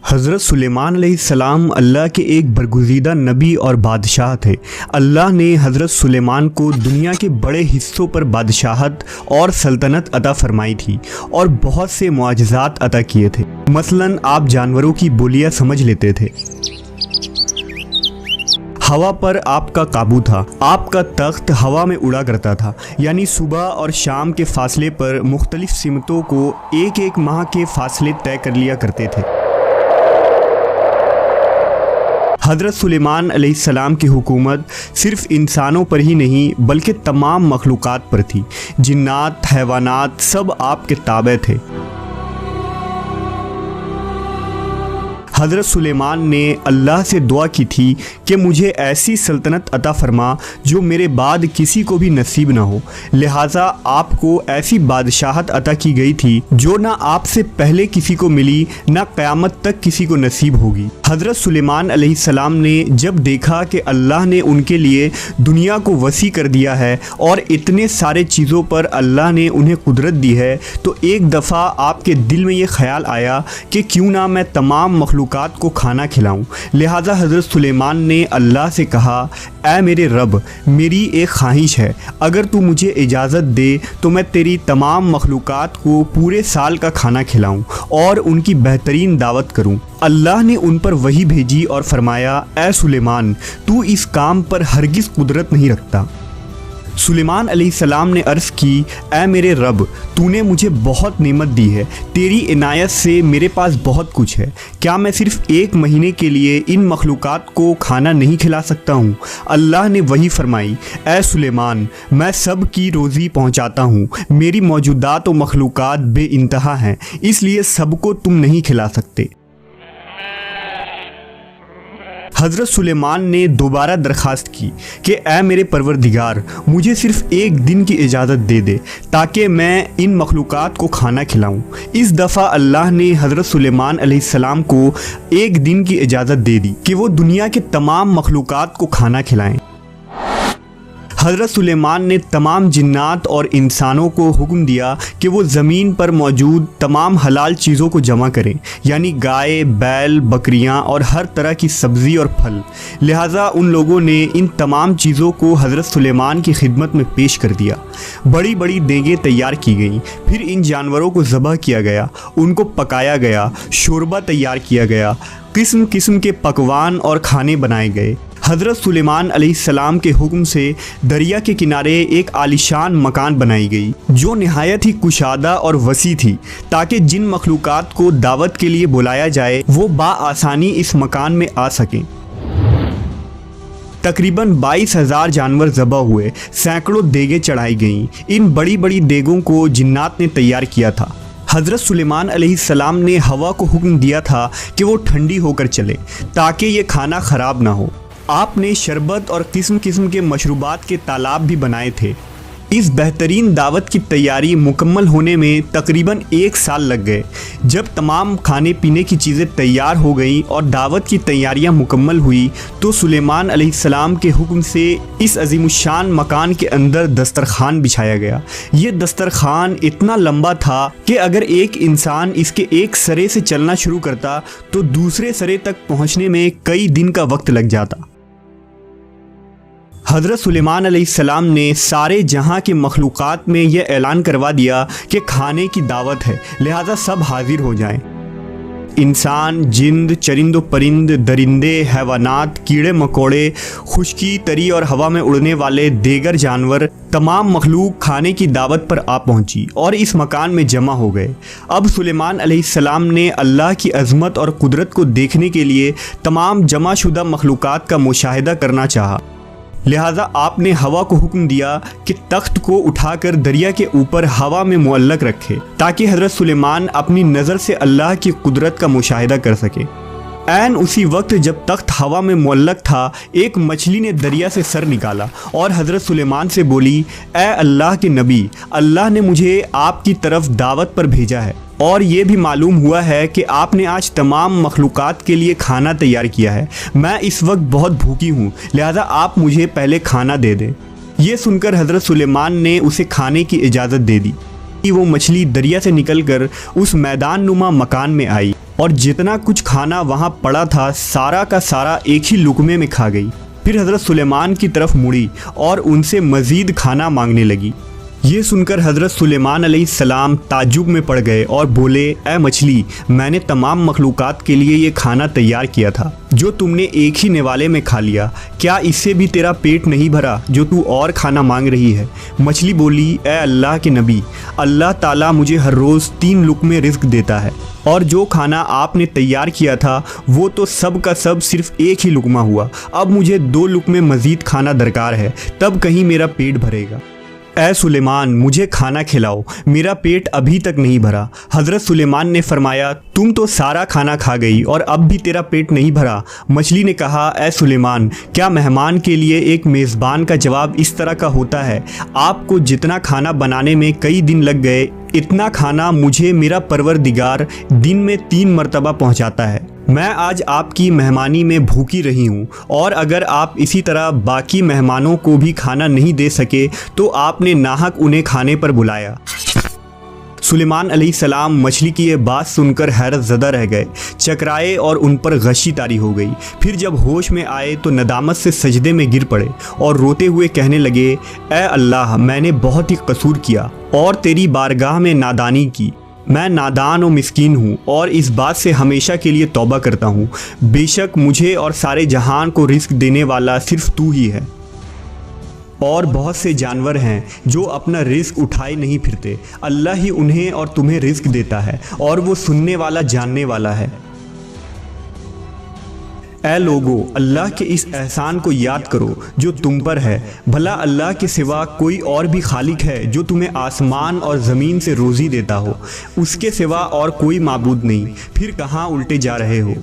حضرت سلیمان علیہ السلام اللہ کے ایک برگزیدہ نبی اور بادشاہ تھے۔ اللہ نے حضرت سلیمان کو دنیا کے بڑے حصوں پر بادشاہت اور سلطنت عطا فرمائی تھی اور بہت سے معجزات عطا کیے تھے۔ مثلاً آپ جانوروں کی بولیاں سمجھ لیتے تھے، ہوا پر آپ کا قابو تھا، آپ کا تخت ہوا میں اڑا کرتا تھا، یعنی صبح اور شام کے فاصلے پر مختلف سمتوں کو ایک ایک ماہ کے فاصلے طے کر لیا کرتے تھے۔ حضرت سلیمان علیہ السلام کی حکومت صرف انسانوں پر ہی نہیں بلکہ تمام مخلوقات پر تھی۔ جنات، حیوانات سب آپ کے تابع تھے۔ حضرت سلیمان نے اللہ سے دعا کی تھی کہ مجھے ایسی سلطنت عطا فرما جو میرے بعد کسی کو بھی نصیب نہ ہو، لہٰذا آپ کو ایسی بادشاہت عطا کی گئی تھی جو نہ آپ سے پہلے کسی کو ملی نہ قیامت تک کسی کو نصیب ہوگی۔ حضرت سلیمان علیہ السلام نے جب دیکھا کہ اللہ نے ان کے لیے دنیا کو وسیع کر دیا ہے اور اتنے سارے چیزوں پر اللہ نے انہیں قدرت دی ہے، تو ایک دفعہ آپ کے دل میں یہ خیال آیا کہ کیوں نہ میں تمام مخلوقات کو کھانا کھلاؤں۔ لہٰذا حضرت سلیمان نے اللہ سے کہا، اے میرے رب، میری ایک خواہش ہے، اگر تو مجھے اجازت دے تو میں تیری تمام مخلوقات کو پورے سال کا کھانا کھلاؤں اور ان کی بہترین دعوت کروں۔ اللہ نے ان پر وحی بھیجی اور فرمایا، اے سلیمان، تو اس کام پر ہرگز قدرت نہیں رکھتا۔ سلیمان علیہ السلام نے عرض کی، اے میرے رب، تو نے مجھے بہت نعمت دی ہے، تیری عنایت سے میرے پاس بہت کچھ ہے، کیا میں صرف ایک مہینے کے لیے ان مخلوقات کو کھانا نہیں کھلا سکتا ہوں؟ اللہ نے وہی فرمائی، اے سلیمان، میں سب کی روزی پہنچاتا ہوں، میری موجودات و مخلوقات بے انتہا ہیں، اس لیے سب کو تم نہیں کھلا سکتے۔ حضرت سلیمان نے دوبارہ درخواست کی کہ اے میرے پروردگار، مجھے صرف ایک دن کی اجازت دے دے تاکہ میں ان مخلوقات کو کھانا کھلاؤں۔ اس دفعہ اللہ نے حضرت سلیمان علیہ السلام کو ایک دن کی اجازت دے دی کہ وہ دنیا کے تمام مخلوقات کو کھانا کھلائیں۔ حضرت سلیمان نے تمام جنات اور انسانوں کو حکم دیا کہ وہ زمین پر موجود تمام حلال چیزوں کو جمع کریں، یعنی گائے، بیل، بکریاں اور ہر طرح کی سبزی اور پھل۔ لہٰذا ان لوگوں نے ان تمام چیزوں کو حضرت سلیمان کی خدمت میں پیش کر دیا۔ بڑی بڑی دیگیں تیار کی گئیں، پھر ان جانوروں کو ذبح کیا گیا، ان کو پکایا گیا، شوربہ تیار کیا گیا، قسم قسم کے پکوان اور کھانے بنائے گئے۔ حضرت سلیمان علیہ السلام کے حکم سے دریا کے کنارے ایک عالیشان مکان بنائی گئی جو نہایت ہی کشادہ اور وسیع تھی، تاکہ جن مخلوقات کو دعوت کے لیے بلایا جائے وہ بآسانی اس مکان میں آ سکیں۔ تقریباً 22,000 جانور ذبح ہوئے، سینکڑوں دیگیں چڑھائی گئیں۔ ان بڑی بڑی دیگوں کو جنات نے تیار کیا تھا۔ حضرت سلیمان علیہ السلام نے ہوا کو حکم دیا تھا کہ وہ ٹھنڈی ہو کر چلے تاکہ یہ کھانا خراب نہ ہو۔ آپ نے شربت اور قسم قسم کے مشروبات کے تالاب بھی بنائے تھے۔ اس بہترین دعوت کی تیاری مکمل ہونے میں تقریباً 1 سال لگ گئے۔ جب تمام کھانے پینے کی چیزیں تیار ہو گئیں اور دعوت کی تیاریاں مکمل ہوئی تو سلیمان علیہ السلام کے حکم سے اس عظیم الشان مکان کے اندر دسترخوان بچھایا گیا۔ یہ دسترخوان اتنا لمبا تھا کہ اگر ایک انسان اس کے ایک سرے سے چلنا شروع کرتا تو دوسرے سرے تک پہنچنے میں کئی دن کا وقت لگ جاتا۔ حضرت سلیمان علیہ السلام نے سارے جہاں کے مخلوقات میں یہ اعلان کروا دیا کہ کھانے کی دعوت ہے، لہٰذا سب حاضر ہو جائیں۔ انسان، جند، چرند و پرند، درندے، حیوانات، کیڑے مکوڑے، خشکی، تری اور ہوا میں اڑنے والے دیگر جانور، تمام مخلوق کھانے کی دعوت پر آ پہنچی اور اس مکان میں جمع ہو گئے۔ اب سلیمان علیہ السلام نے اللہ کی عظمت اور قدرت کو دیکھنے کے لیے تمام جمع شدہ مخلوقات کا مشاہدہ کرنا چاہا، لہٰذا آپ نے ہوا کو حکم دیا کہ تخت کو اٹھا کر دریا کے اوپر ہوا میں معلق رکھے تاکہ حضرت سلیمان اپنی نظر سے اللہ کی قدرت کا مشاہدہ کر سکے۔ عین اسی وقت جب تخت ہوا میں معلق تھا، ایک مچھلی نے دریا سے سر نکالا اور حضرت سلیمان سے بولی، اے اللہ کے نبی، اللہ نے مجھے آپ کی طرف دعوت پر بھیجا ہے اور یہ بھی معلوم ہوا ہے کہ آپ نے آج تمام مخلوقات کے لیے کھانا تیار کیا ہے۔ میں اس وقت بہت بھوکی ہوں، لہذا آپ مجھے پہلے کھانا دے دیں۔ یہ سن کر حضرت سلیمان نے اسے کھانے کی اجازت دے دی۔ وہ مچھلی دریا سے نکل کر اس میدان نما مکان میں آئی۔ اور جتنا کچھ کھانا وہاں پڑا تھا سارا کا سارا ایک ہی لقمے میں کھا گئی۔ پھر حضرت سلیمان کی طرف مڑی اور ان سے مزید کھانا مانگنے لگی۔ یہ سن کر حضرت سلیمان علیہ السلام تعجب میں پڑ گئے اور بولے، اے مچھلی، میں نے تمام مخلوقات کے لیے یہ کھانا تیار کیا تھا جو تم نے ایک ہی نوالے میں کھا لیا، کیا اس سے بھی تیرا پیٹ نہیں بھرا جو تو اور کھانا مانگ رہی ہے؟ مچھلی بولی، اے اللہ کے نبی، اللہ تعالیٰ مجھے ہر روز 3 لقمے رزق دیتا ہے، اور جو کھانا آپ نے تیار کیا تھا وہ تو سب کا سب صرف ایک ہی لقمہ ہوا، اب مجھے 2 لقمے مزید کھانا درکار ہے، تب کہیں میرا پیٹ بھرے گا۔ اے سلیمان، مجھے کھانا کھلاؤ، میرا پیٹ ابھی تک نہیں بھرا۔ حضرت سلیمان نے فرمایا، تم تو سارا کھانا کھا گئی اور اب بھی تیرا پیٹ نہیں بھرا۔ مچھلی نے کہا، اے سلیمان، کیا مہمان کے لیے ایک میزبان کا جواب اس طرح کا ہوتا ہے؟ آپ کو جتنا کھانا بنانے میں کئی دن لگ گئے، اتنا کھانا مجھے میرا پروردگار دن میں 3 مرتبہ پہنچاتا ہے۔ میں آج آپ کی مہمانی میں بھوکی رہی ہوں، اور اگر آپ اسی طرح باقی مہمانوں کو بھی کھانا نہیں دے سکے تو آپ نے ناحق انہیں کھانے پر بلایا۔ سلیمان علیہ السلام مچھلی کی یہ بات سن کر حیرت زدہ رہ گئے، چکرائے اور ان پر غشی طاری ہو گئی۔ پھر جب ہوش میں آئے تو ندامت سے سجدے میں گر پڑے اور روتے ہوئے کہنے لگے، اے اللہ، میں نے بہت ہی قصور کیا اور تیری بارگاہ میں نادانی کی۔ میں نادان و مسکین ہوں اور اس بات سے ہمیشہ کے لیے توبہ کرتا ہوں، بے شک مجھے اور سارے جہان کو رزق دینے والا صرف تو ہی ہے، اور بہت سے جانور ہیں جو اپنا رزق اٹھائے نہیں پھرتے، اللہ ہی انہیں اور تمہیں رزق دیتا ہے، اور وہ سننے والا جاننے والا ہے۔ اے لوگو، اللہ کے اس احسان کو یاد کرو جو تم پر ہے، بھلا اللہ کے سوا کوئی اور بھی خالق ہے جو تمہیں آسمان اور زمین سے روزی دیتا ہو؟ اس کے سوا اور کوئی معبود نہیں، پھر کہاں الٹے جا رہے ہو؟